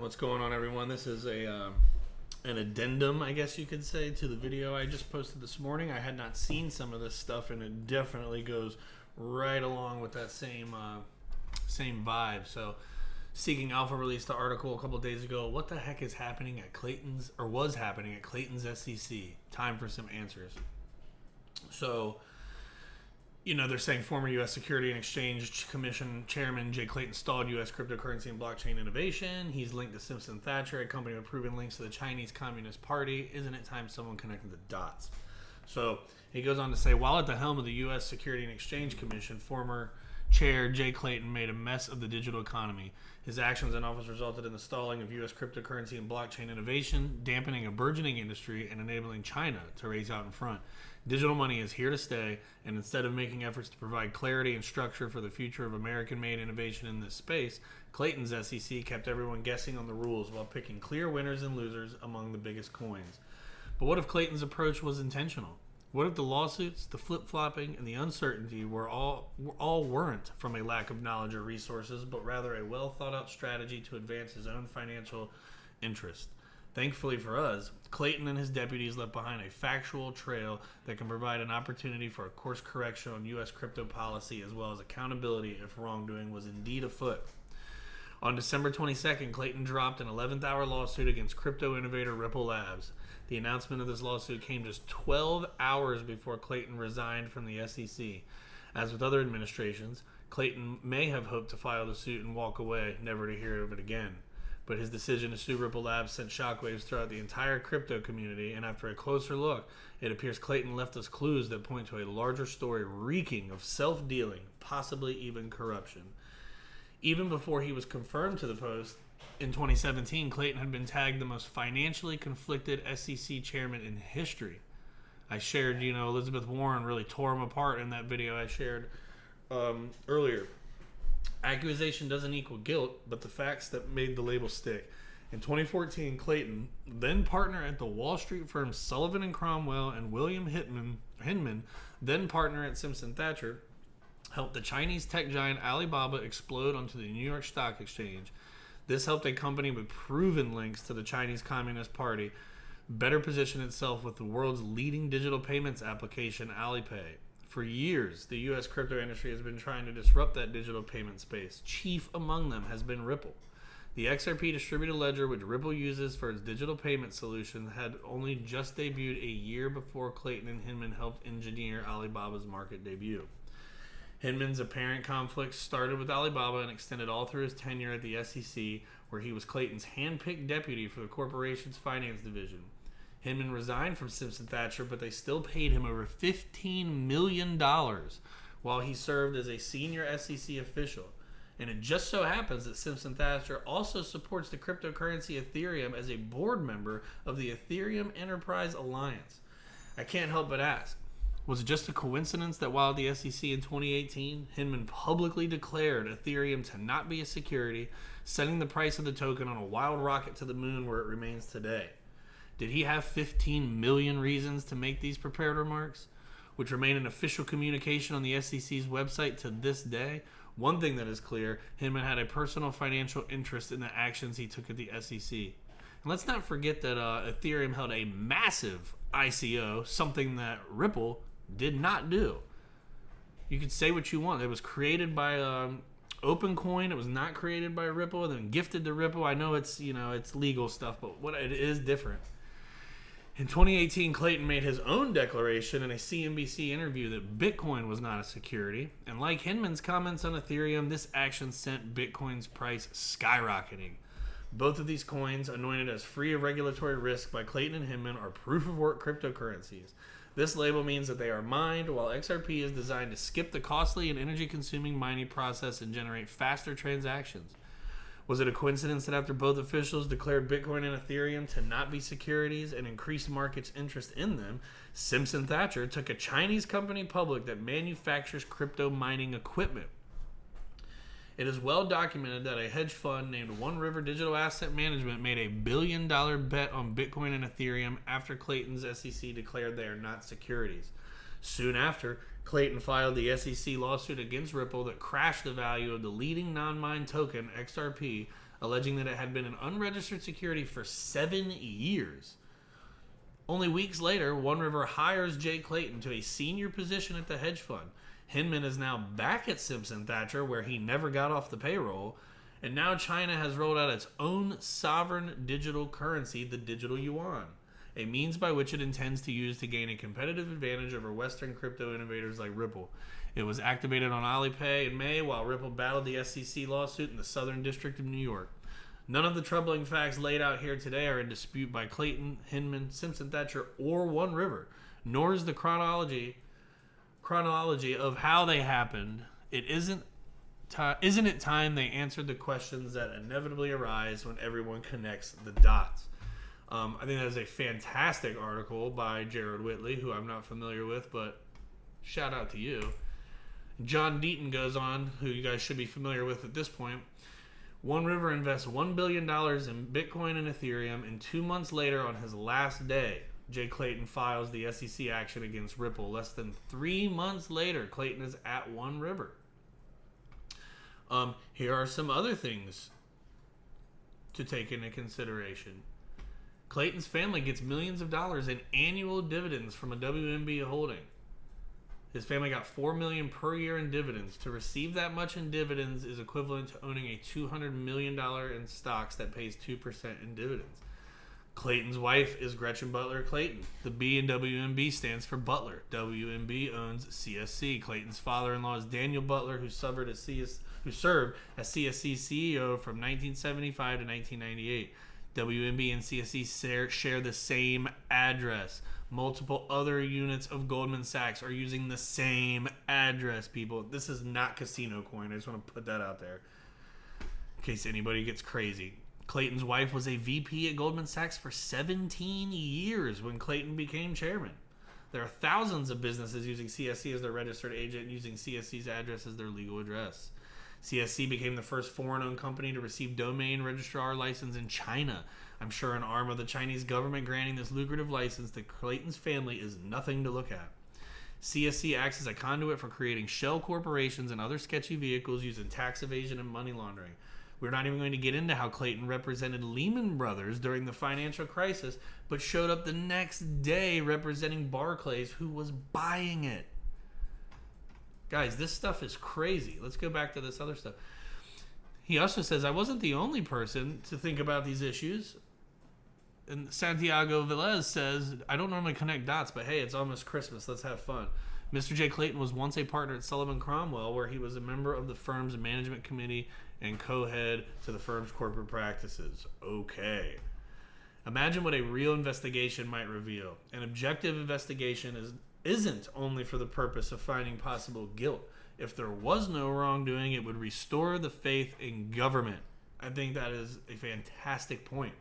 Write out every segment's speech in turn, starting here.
What's going on, everyone? This is an addendum, I guess you could say, to the video I just posted this morning. I had not seen some of this stuff, and it definitely goes right along with that same vibe. So, Seeking Alpha released the article a couple of days ago. What the heck is happening at Clayton's, or was happening at Clayton's SEC? Time for some answers. So, they're saying former U.S. Security and Exchange Commission Chairman Jay Clayton stalled U.S. cryptocurrency and blockchain innovation. He's linked to Simpson Thatcher, a company with proven links to the Chinese Communist Party. Isn't it time someone connected the dots? So he goes on to say, while at the helm of the U.S. Security and Exchange Commission, former Chair Jay Clayton made a mess of the digital economy. His actions in office resulted in the stalling of U.S. cryptocurrency and blockchain innovation, dampening a burgeoning industry, and enabling China to race out in front. Digital money is here to stay, and instead of making efforts to provide clarity and structure for the future of American-made innovation in this space, Clayton's SEC kept everyone guessing on the rules while picking clear winners and losers among the biggest coins. But what if Clayton's approach was intentional? What if the lawsuits, the flip-flopping, and the uncertainty weren't from a lack of knowledge or resources, but rather a well-thought-out strategy to advance his own financial interest? Thankfully for us, Clayton and his deputies left behind a factual trail that can provide an opportunity for a course correction on U.S. crypto policy as well as accountability if wrongdoing was indeed afoot. On December 22nd, Clayton dropped an 11th-hour lawsuit against crypto innovator Ripple Labs. The announcement of this lawsuit came just 12 hours before Clayton resigned from the SEC. As with other administrations, Clayton may have hoped to file the suit and walk away, never to hear of it again. But his decision to sue Ripple Labs sent shockwaves throughout the entire crypto community, and after a closer look, it appears Clayton left us clues that point to a larger story reeking of self-dealing, possibly even corruption. Even before he was confirmed to the post, in 2017, Clayton had been tagged the most financially conflicted SEC chairman in history. I shared, Elizabeth Warren really tore him apart in that video I shared earlier. Accusation doesn't equal guilt, but the facts that made the label stick. In 2014, Clayton, then partner at the Wall Street firm Sullivan & Cromwell, and William Hinman, then partner at Simpson Thatcher, helped the Chinese tech giant Alibaba explode onto the New York Stock Exchange. This helped a company with proven links to the Chinese Communist Party better position itself with the world's leading digital payments application, Alipay. For years, the U.S. crypto industry has been trying to disrupt that digital payment space. Chief among them has been Ripple. The XRP distributed ledger, which Ripple uses for its digital payment solution, had only just debuted a year before Clayton and Hinman helped engineer Alibaba's market debut. Hinman's apparent conflicts started with Alibaba and extended all through his tenure at the SEC, where he was Clayton's hand-picked deputy for the corporation's finance division. Hinman resigned from Simpson Thatcher, but they still paid him over $15 million while he served as a senior SEC official. And it just so happens that Simpson Thatcher also supports the cryptocurrency Ethereum as a board member of the Ethereum Enterprise Alliance. I can't help but ask, was it just a coincidence that while at the SEC in 2018, Hinman publicly declared Ethereum to not be a security, setting the price of the token on a wild rocket to the moon where it remains today? Did he have 15 million reasons to make these prepared remarks, which remain an official communication on the SEC's website to this day? One thing that is clear, Hinman had a personal financial interest in the actions he took at the SEC. And let's not forget that Ethereum held a massive ICO, something that Ripple did not do. You could say what you want. It was created by OpenCoin. It was not created by Ripple and then gifted to Ripple. I know it's legal stuff, but what it is different. In 2018, Clayton made his own declaration in a CNBC interview that Bitcoin was not a security. And like Hinman's comments on Ethereum, this action sent Bitcoin's price skyrocketing. Both of these coins, anointed as free of regulatory risk by Clayton and Hinman, are proof-of-work cryptocurrencies. This label means that they are mined, while XRP is designed to skip the costly and energy-consuming mining process and generate faster transactions. Was it a coincidence that after both officials declared Bitcoin and Ethereum to not be securities and increased markets' interest in them, Simpson Thatcher took a Chinese company public that manufactures crypto mining equipment? It is well documented that a hedge fund named One River Digital Asset Management made a $1 billion bet on Bitcoin and Ethereum after Clayton's SEC declared they are not securities. Soon after, Clayton filed the SEC lawsuit against Ripple that crashed the value of the leading non-mine token, XRP, alleging that it had been an unregistered security for 7 years. Only weeks later, One River hires Jay Clayton to a senior position at the hedge fund. Hinman is now back at Simpson Thacher, where he never got off the payroll. And now China has rolled out its own sovereign digital currency, the digital yuan, a means by which it intends to use to gain a competitive advantage over Western crypto innovators like Ripple. It was activated on Alipay in May while Ripple battled the SEC lawsuit in the Southern District of New York. None of the troubling facts laid out here today are in dispute by Clayton, Hinman, Simpson Thacher, or One River, nor is the chronology of how they happened. Isn't it time they answered the questions that inevitably arise when everyone connects the dots? I think that is a fantastic article by Jared Whitley, who I'm not familiar with, but shout out to you. John Deaton goes on, who you guys should be familiar with at this point. One River invests $1 billion in Bitcoin and Ethereum, and 2 months later, on his last day, Jay Clayton files the SEC action against Ripple. Less than 3 months later, Clayton is at One River. Here are some other things to take into consideration. Clayton's family gets millions of dollars in annual dividends from a WMB holding. His family got $4 million per year in dividends. To receive that much in dividends is equivalent to owning a $200 million in stocks that pays 2% in dividends. Clayton's wife is Gretchen Butler Clayton. The B in WMB stands for Butler. WMB owns CSC. Clayton's father-in-law is Daniel Butler, who served as CSC CEO from 1975 to 1998. WMB and CSC share the same address. Multiple other units of Goldman Sachs are using the same address, people. This is not casino coin. I just want to put that out there in case anybody gets crazy. Clayton's wife was a VP at Goldman Sachs for 17 years when Clayton became chairman. There are thousands of businesses using CSC as their registered agent and using CSC's address as their legal address. CSC became the first foreign-owned company to receive domain registrar license in China. I'm sure an arm of the Chinese government granting this lucrative license to Clayton's family is nothing to look at. CSC acts as a conduit for creating shell corporations and other sketchy vehicles used in tax evasion and money laundering. We're not even going to get into how Clayton represented Lehman Brothers during the financial crisis, but showed up the next day representing Barclays, who was buying it. Guys, this stuff is crazy. Let's go back to this other stuff. He also says, I wasn't the only person to think about these issues. And Santiago Velez says, I don't normally connect dots, but hey, it's almost Christmas. Let's have fun. Mr. J. Clayton was once a partner at Sullivan Cromwell, where he was a member of the firm's management committee and co-head to the firm's corporate practices. Okay. Imagine what a real investigation might reveal. An objective investigation isn't only for the purpose of finding possible guilt. If there was no wrongdoing, it would restore the faith in government. I think that is a fantastic point.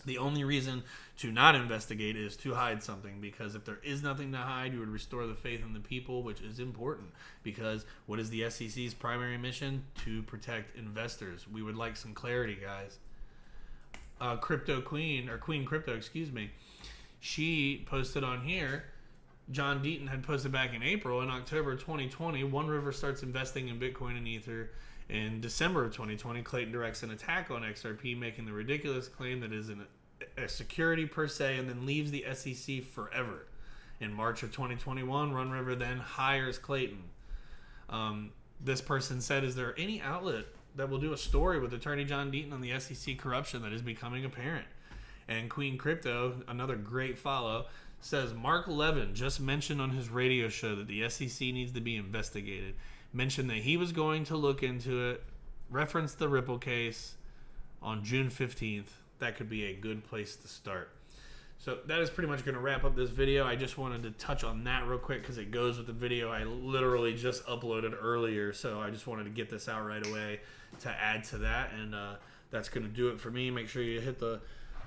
The only reason to not investigate is to hide something, because if there is nothing to hide, you would restore the faith in the people, which is important, because what is the SEC's primary mission? To protect investors. We would like some clarity, guys. Queen Crypto, excuse me. She posted on here, John Deaton had posted back in April. In October 2020, One River starts investing in Bitcoin and Ether. In December of 2020, Clayton directs an attack on XRP, making the ridiculous claim that it is a security per se, and then leaves the SEC forever. In March of 2021, One River then hires Clayton. This person said, is there any outlet that will do a story with Attorney John Deaton on the SEC corruption that is becoming apparent? And Queen Crypto, another great follow, says Marc Levin just mentioned on his radio show that the SEC needs to be investigated. Mentioned that he was going to look into it. Referenced the Ripple case on June 15th. That could be a good place to start. So that is pretty much going to wrap up this video. I just wanted to touch on that real quick because it goes with the video I literally just uploaded earlier. So I just wanted to get this out right away to add to that. And that's going to do it for me. Make sure you hit the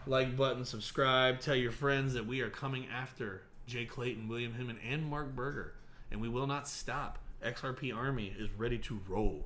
like button, subscribe, tell your friends that we are coming after Jay Clayton, William Hinman, and Marc Berger. And we will not stop. XRP Army is ready to roll.